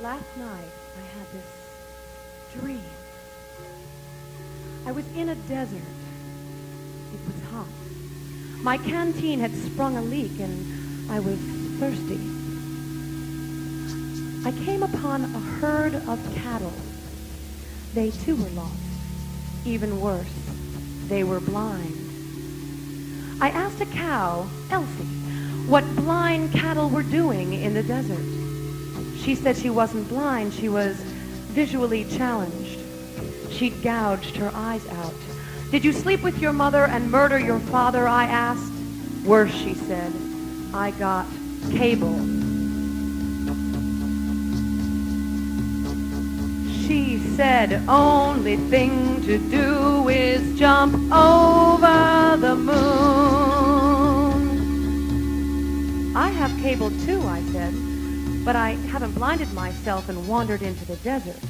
Last night, I had this dream. I was in a desert. It was hot. My canteen had sprung a leak, and I was thirsty. I came upon a herd of cattle. They too were lost. Even worse, they were blind. I asked a cow, Elsie, what blind cattle were doing in the desert. She said she wasn't blind, she was visually challenged. She'd gouged her eyes out. Did you sleep with your mother and murder your father, I asked. Worse, she said, I got cable. She said, only thing to do is jump over the moon. I have cable too, I said, but I haven't blinded myself and wandered into the desert.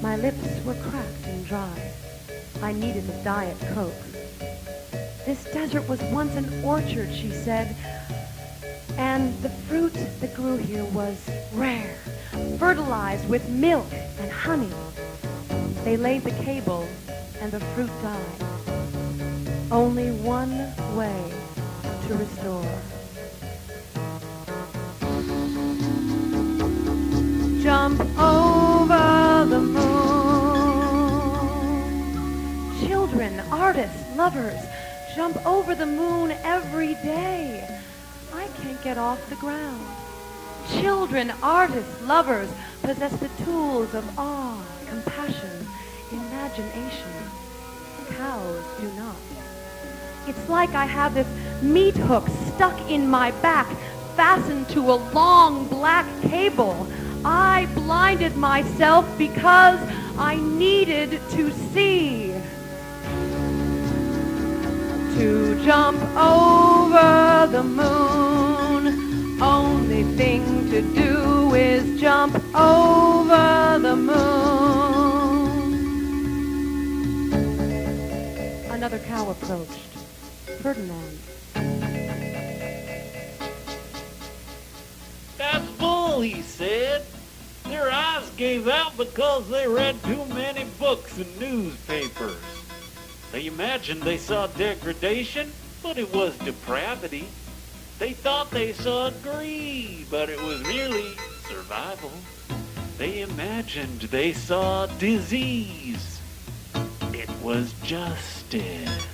My lips were cracked and dry. I needed a Diet Coke. This desert was once an orchard, she said, and the fruit that grew here was rare, fertilized with milk and honey. They laid the cable and the fruit died. Only one way to restore. Jump over the moon. Children, artists, lovers, jump over the moon every day. I can't get off the ground. Children, artists, lovers possess the tools of awe, compassion, imagination. Cows do not. It's like I have this meat hook stuck in my back, fastened to a long black cable. I blinded myself because I needed to see. To jump over the moon, only thing to do is jump over the moon. Another cow approached. Ferdinand. That's bull, he said. Their eyes gave out because they read too many books and newspapers. They imagined they saw degradation, but it was depravity. They thought they saw greed, but it was merely survival. They imagined they saw disease. It was justice.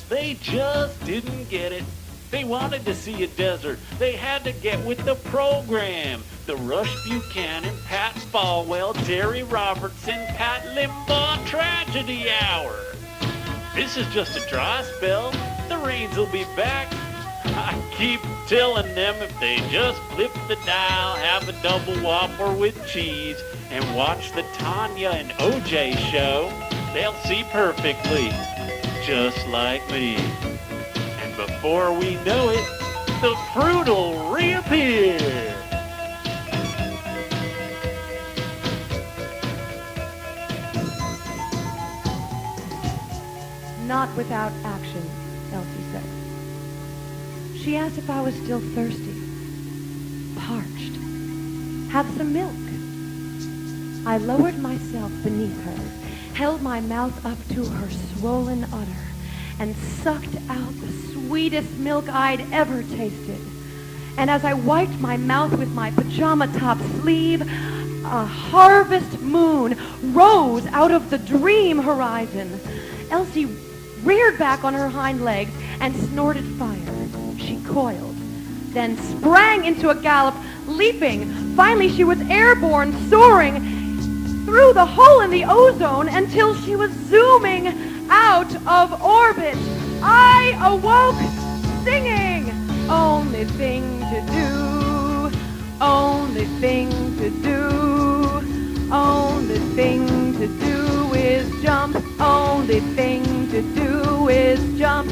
They just didn't get it. They wanted to see a desert. They had to get with the program. The Rush Buchanan, Pat Falwell, Jerry Robertson, Pat Limbaugh Tragedy Hour. This is just a dry spell. The rains will be back. I keep telling them if they just flip the dial, have a double whopper with cheese, and watch the Tanya and OJ show, they'll see perfectly, just like me. And before we know it, the fruit will reappear. Not without action, Elsie said. She asked if I was still thirsty, parched. Have some milk. I lowered myself beneath her, held my mouth up to her swollen udder, and sucked out the sweetest milk I'd ever tasted. And as I wiped my mouth with my pajama top sleeve, a harvest moon rose out of the dream horizon. Elsie reared back on her hind legs and snorted fire. She coiled, then sprang into a gallop, leaping. Finally, she was airborne, soaring through the hole in the ozone until she was zooming out of orbit. I awoke singing, only thing to do, only thing to do, only thing to do is jump, only thing to do is jump